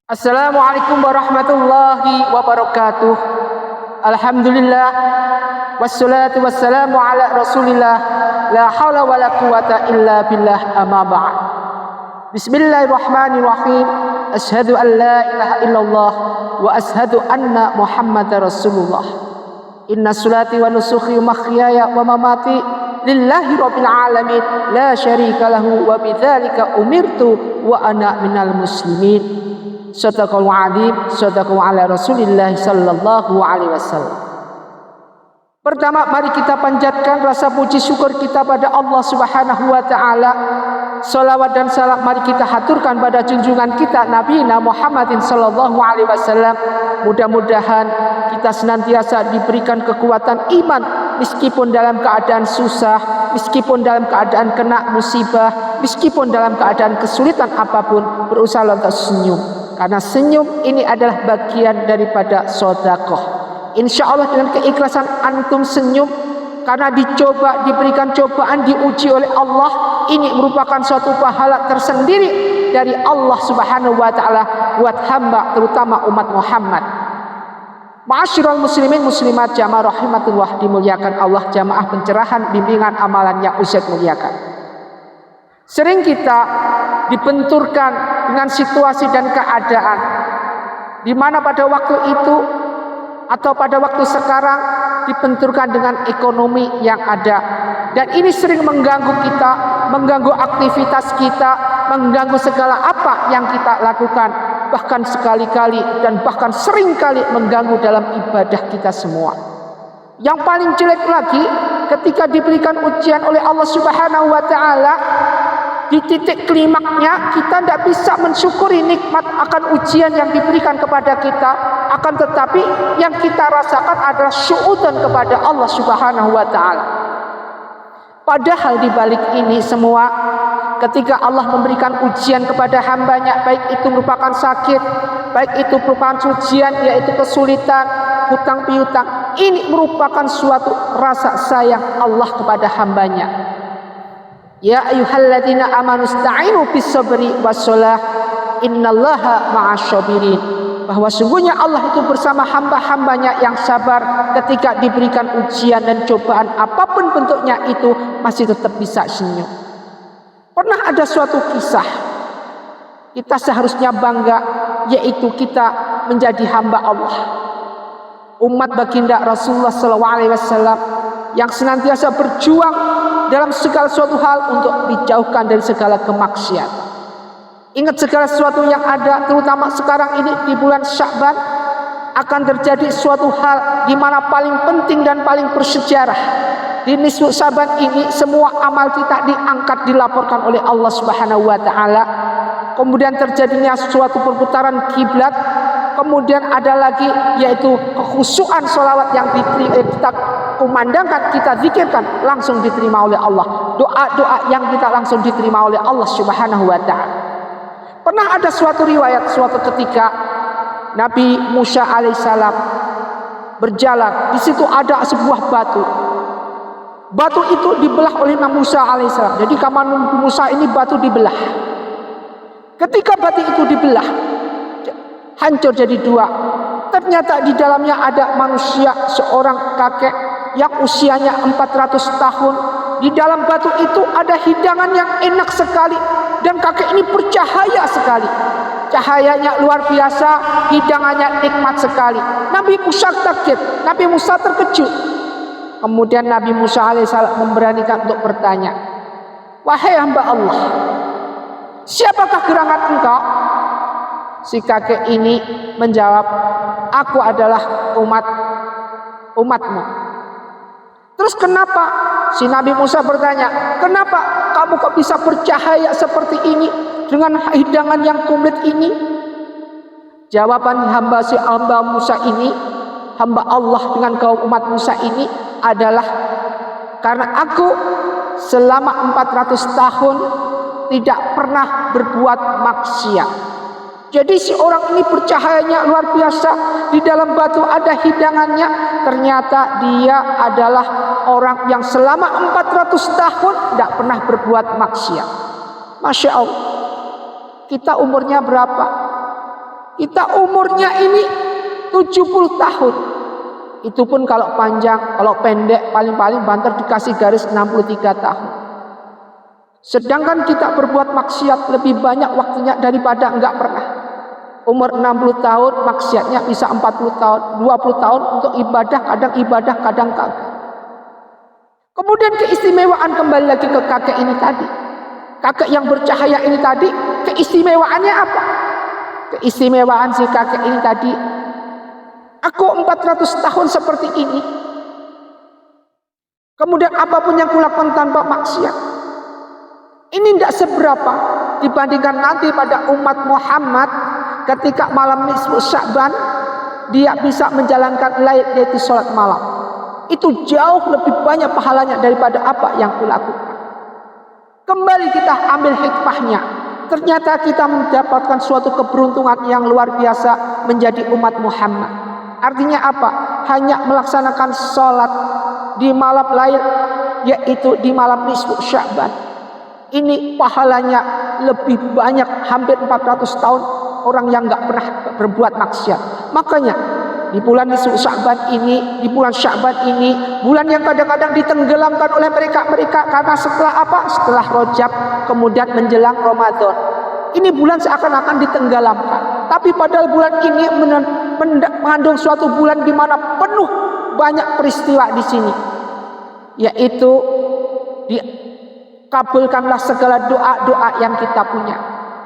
Assalamualaikum warahmatullahi wabarakatuh. Alhamdulillah wassalatu wassalamu ala rasulillah la hawla wa la quwata illa billah amma ba'd. Bismillahirrahmanirrahim. Asyhadu an la ilaha illallah wa asyhadu anna muhammadar rasulullah. Inna salati wa nusuki wa mahyaya wa mamati lillahi rabbil alamin la syarika lahu wa bidzalika umirtu wa ana minal muslimin. Sadaqallahu adzim, sadaqallahu ala Rasulillah sallallahu alaihi wasallam. Pertama, mari kita panjatkan rasa puji syukur kita pada Allah Subhanahu wa taala. Salawat dan salam mari kita haturkan pada junjungan kita Nabi Muhammadin sallallahu alaihi wasallam. Mudah-mudahan kita senantiasa diberikan kekuatan iman meskipun dalam keadaan susah, meskipun dalam keadaan kena musibah, meskipun dalam keadaan kesulitan apapun, berusaha untuk senyum. Karena senyum ini adalah bagian daripada sedekah. Insya Allah dengan keikhlasan antum senyum karena dicoba, diberikan cobaan, diuji oleh Allah, ini merupakan suatu pahala tersendiri dari Allah Subhanahu wa taala buat hamba terutama umat Muhammad. Ma'asyiral muslimin muslimat jamaah rahimatullah, dimuliakan Allah, jamaah pencerahan bimbingan amalan yang Ustaz muliakan. Sering kita dibenturkan dengan situasi dan keadaan di mana pada waktu itu atau pada waktu sekarang dibenturkan dengan ekonomi yang ada, dan ini sering mengganggu kita, mengganggu aktivitas kita, mengganggu segala apa yang kita lakukan, bahkan sekali-kali dan bahkan seringkali mengganggu dalam ibadah kita semua. Yang paling jelek lagi ketika diberikan ujian oleh Allah Subhanahu wa taala, di titik klimaknya kita tidak bisa mensyukuri nikmat akan ujian yang diberikan kepada kita, akan tetapi yang kita rasakan adalah syuudan kepada Allah Subhanahu wa taala. Padahal di balik ini semua, ketika Allah memberikan ujian kepada hambanya, baik itu merupakan sakit, baik itu merupakan ujian yaitu kesulitan, hutang piutang, ini merupakan suatu rasa sayang Allah kepada hambanya. Ya ayyuhalladzina amanu ista'inu bis-sabri was-shalah innallaha ma'asy-syabirin. Bahwa sungguhnya Allah itu bersama hamba-hambanya yang sabar ketika diberikan ujian dan cobaan apapun bentuknya itu masih tetap bisa senyum. Pernah ada suatu kisah kita seharusnya bangga, yaitu kita menjadi hamba Allah, umat baginda Rasulullah SAW yang senantiasa berjuang dalam segala suatu hal untuk dijauhkan dari segala kemaksiatan. Ingat segala sesuatu yang ada, terutama sekarang ini di bulan Sya'ban akan terjadi suatu hal di mana paling penting dan paling bersejarah. Di nisfu Sya'ban ini semua amal kita diangkat, dilaporkan oleh Allah Subhanahu wa taala. Kemudian terjadinya suatu perputaran kiblat. Kemudian ada lagi yaitu kekhusyuan sholawat yang kita kumandangkan, kita zikirkan langsung diterima oleh Allah. Doa-doa yang kita langsung diterima oleh Allah Subhanahu wa taala. Pernah ada suatu riwayat, suatu ketika Nabi Musa alaihissalam berjalan, di situ ada sebuah batu. Batu itu dibelah oleh Nabi Musa alaihissalam. Jadi kamar Nabi Musa ini batu dibelah. Ketika batu itu dibelah, hancur jadi dua. Ternyata di dalamnya ada manusia, seorang kakek yang usianya 400 tahun. Di dalam batu itu ada hidangan yang enak sekali, dan kakek ini bercahaya sekali. Cahayanya luar biasa, hidangannya nikmat sekali. Nabi Musa takjub, Nabi Musa terkejut. Kemudian Nabi Musa alaihissalam memberanikan untuk bertanya, "Wahai hamba Allah, siapakah gerangan engkau?" Si kakek ini menjawab, "Aku adalah umatmu." Terus kenapa? Si Nabi Musa bertanya, "Kenapa kamu kok bisa bercahaya seperti ini dengan hidangan yang komplit ini?" Jawaban hamba Musa ini, hamba Allah dengan kaum umat Musa ini adalah, karena aku selama 400 tahun tidak pernah berbuat maksiat. Jadi si orang ini bercahayanya luar biasa, di dalam batu ada hidangannya. Ternyata dia adalah orang yang selama 400 tahun tidak pernah berbuat maksiat. Masya Allah. Kita umurnya berapa? Kita umurnya ini 70 tahun. Itu pun kalau panjang, kalau pendek paling-paling banter dikasih garis 63 tahun. Sedangkan kita berbuat maksiat lebih banyak waktunya daripada enggak pernah. Umur 60 tahun maksiatnya bisa 40 tahun, 20 tahun untuk ibadah, kadang kagak. Kemudian keistimewaan kembali lagi ke kakek ini tadi. Kakek yang bercahaya ini tadi, keistimewaannya apa? Keistimewaan si kakek ini tadi, aku 400 tahun seperti ini. Kemudian apapun yang kulakukan tanpa maksiat. Ini tidak seberapa dibandingkan nanti pada umat Muhammad ketika malam nisfu Sya'ban dia bisa menjalankan lail, yaitu sholat malam. Itu jauh lebih banyak pahalanya daripada apa yang kulakukan. Kembali kita ambil hikmahnya. Ternyata kita mendapatkan suatu keberuntungan yang luar biasa menjadi umat Muhammad. Artinya apa? Hanya melaksanakan sholat di malam lail, yaitu di malam nisfu Sya'ban. Ini pahalanya lebih banyak, hampir 400 tahun orang yang nggak pernah berbuat maksiat. Makanya di bulan nisfu Sya'ban ini, di bulan Sya'ban ini, bulan yang kadang-kadang ditenggelamkan oleh mereka karena setelah apa? Setelah Rajab, kemudian menjelang Ramadan. Ini bulan seakan-akan ditenggelamkan. Tapi padahal bulan ini mengandung suatu bulan di mana penuh banyak peristiwa di sini. Yaitu dikabulkanlah segala doa-doa yang kita punya.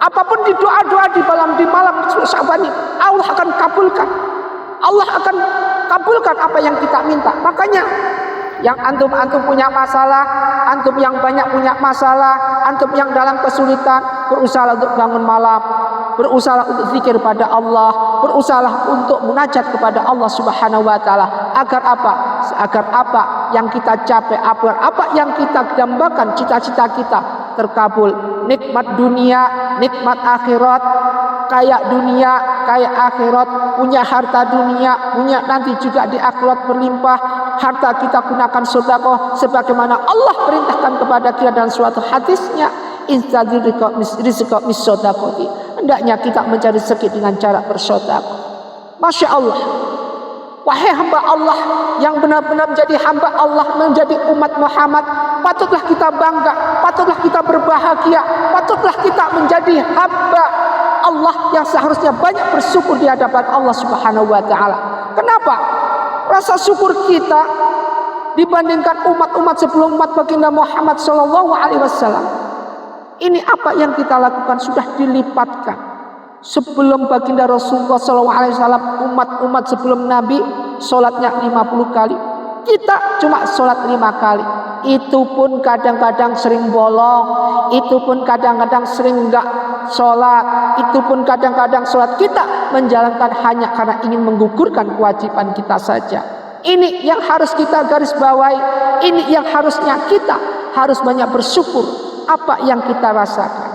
Apapun di doa-doa di malam Sya'ban ini, Allah akan kabulkan. Allah akan kabulkan apa yang kita minta. Makanya yang antum punya masalah, antum yang banyak punya masalah, antum yang dalam kesulitan, berusaha untuk bangun malam, berusaha untuk zikir pada Allah, berusaha untuk munajat kepada Allah Subhanahu wa taala. Agar apa? Agar apa yang kita capai, apa yang kita dambakan, cita-cita kita terkabul. Nikmat dunia, nikmat akhirat, kaya dunia, kaya akhirat, punya harta dunia, punya nanti juga di akhirat berlimpah. Harta kita gunakan sedekah sebagaimana Allah perintahkan kepada kita dalam suatu hadisnya, instadzirika rizqa misodaqati. Hendaknya kita mencari rezeki dengan cara bersedekah. Masya Allah. Wahai hamba Allah yang benar-benar menjadi hamba Allah, menjadi umat Muhammad, patutlah kita bangga, patutlah kita berbahagia, patutlah kita menjadi hamba Allah yang seharusnya banyak bersyukur di hadapan Allah Subhanahu wa taala. Kenapa? Rasa syukur kita dibandingkan umat-umat sebelum umat baginda Muhammad sallallahu alaihi wasallam. Ini apa yang kita lakukan sudah dilipatkan. Sebelum baginda Rasulullah sallallahu alaihi wasallam, umat-umat sebelum Nabi sholatnya 50 kali. Kita cuma sholat 5 kali. Itu pun kadang-kadang sering bolong, itu pun kadang-kadang sering enggak sholat, itu pun kadang-kadang sholat kita menjalankan hanya karena ingin menggugurkan kewajiban kita saja. Ini yang harus kita garis bawahi, ini yang harusnya kita harus banyak bersyukur apa yang kita rasakan.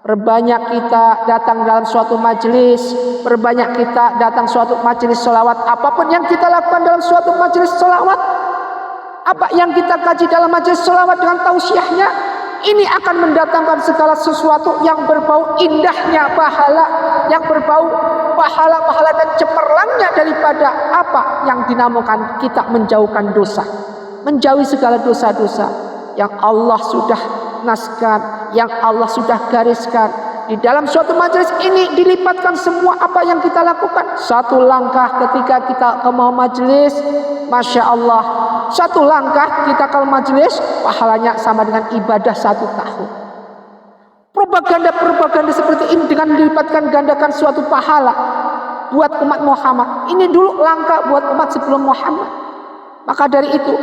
Perbanyak kita datang dalam suatu majelis, perbanyak kita datang suatu majelis sholawat. Apapun yang kita lakukan dalam suatu majelis sholawat, apa yang kita kaji dalam majelis sholawat dengan tausiahnya, ini akan mendatangkan segala sesuatu yang berbau indahnya pahala, yang berbau pahala-pahala dan cemerlangnya daripada apa yang dinamakan kita menjauhkan dosa, menjauhi segala dosa-dosa yang Allah sudah naskan, yang Allah sudah gariskan. Di dalam suatu majelis ini dilipatkan semua apa yang kita lakukan. Satu langkah ketika kita ke majelis, Masya Allah, satu langkah kita ke majelis pahalanya sama dengan ibadah 1 tahun. Propaganda seperti ini dengan dilipatkan gandakan suatu pahala buat umat Muhammad. Ini dulu langkah buat umat sebelum Muhammad. Maka dari itu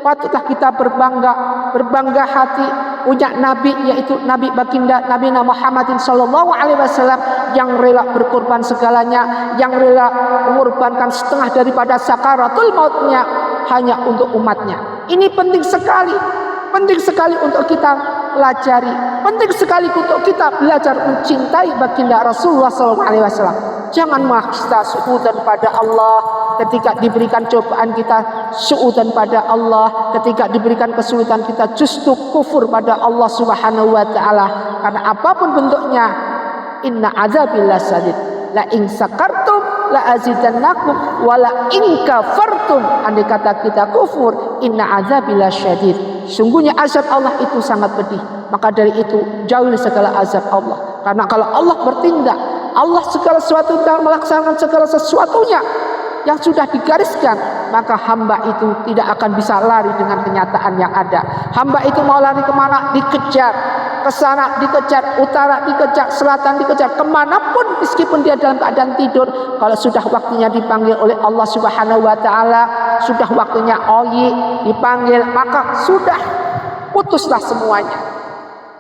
patutlah kita berbangga hati punya Nabi, yaitu Nabi baginda Nabi Muhammadin sallallahu alaihi wasallam yang rela berkorban segalanya, yang rela mengorbankan setengah daripada sakaratul mautnya hanya untuk umatnya. Ini penting sekali untuk kita pelajari, penting sekali untuk kita belajar mencintai baginda Rasulullah sallallahu alaihi wasallam. Jangan kita suudzon pada Allah ketika diberikan cobaan, kita suudzon pada Allah ketika diberikan kesulitan, kita justru kufur pada Allah Subhanahu wa taala. Karena apapun bentuknya, inna adzabillah sadid. la in sakartum la azidannakum wa la in kafartum, andai kata kita kufur, inna azabil syadid, sungguhnya azab Allah itu sangat pedih. Maka dari itu jauhi segala azab Allah, karena kalau Allah bertindak, Allah segala sesuatu dan melaksanakan segala sesuatunya yang sudah digariskan, maka hamba itu tidak akan bisa lari dengan kenyataan yang ada. Hamba itu mau lari kemana, dikejar, ke sana dikejar, utara dikejar, selatan dikejar, kemanapun meskipun dia dalam keadaan tidur. Kalau sudah waktunya dipanggil oleh Allah Subhanahu wa Ta'ala, sudah waktunya dipanggil, maka sudah putuslah semuanya,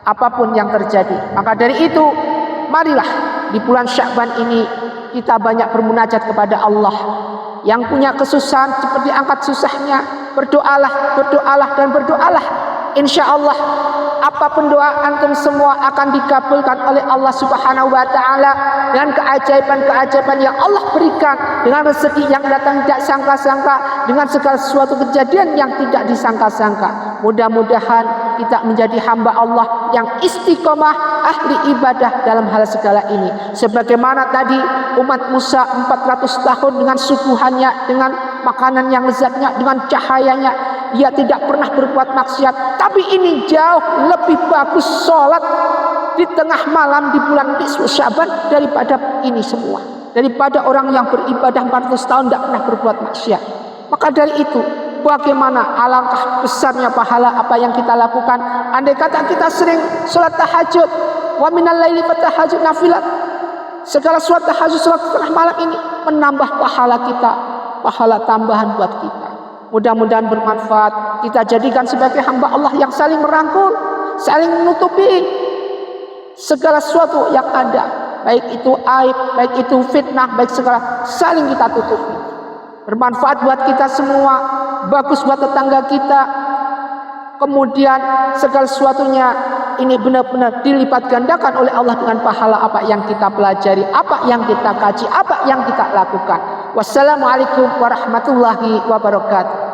apapun yang terjadi. Maka dari itu, marilah di bulan Sya'ban ini kita banyak bermunajat kepada Allah. Yang punya kesusahan seperti angkat susahnya, berdoalah, berdoalah dan berdoalah. Insya Allah apapun doa antum semua akan dikabulkan oleh Allah Subhanahu wa Ta'ala dengan keajaiban-keajaiban yang Allah berikan, dengan rezeki yang datang tidak sangka-sangka, dengan segala sesuatu kejadian yang tidak disangka-sangka. Mudah-mudahan kita menjadi hamba Allah yang istiqomah, ahli ibadah dalam hal segala ini. Sebagaimana tadi umat Musa 400 tahun dengan suguhannya, dengan makanan yang lezatnya, dengan cahayanya, dia tidak pernah berbuat maksiat. Tapi ini jauh lebih bagus sholat di tengah malam di bulan nisfu Sya'ban daripada ini semua, daripada orang yang beribadah 400 tahun tidak pernah berbuat maksiat. Maka dari itu, bagaimana alangkah besarnya pahala apa yang kita lakukan. Andai kata kita sering sholat tahajud, wa minal laili fatahajud nafilat, segala sholat tahajud, sholat tengah malam ini menambah pahala kita, pahala tambahan buat kita. Mudah-mudahan bermanfaat. Kita jadikan sebagai hamba Allah yang saling merangkul, saling menutupi segala sesuatu yang ada, baik itu aib, baik itu fitnah, baik segala, saling kita tutupi. Bermanfaat buat kita semua, bagus buat tetangga kita. Kemudian segala sesuatunya ini benar-benar dilipat gandakan oleh Allah dengan pahala apa yang kita pelajari, apa yang kita kaji, apa yang kita lakukan. Wassalamualaikum warahmatullahi wabarakatuh.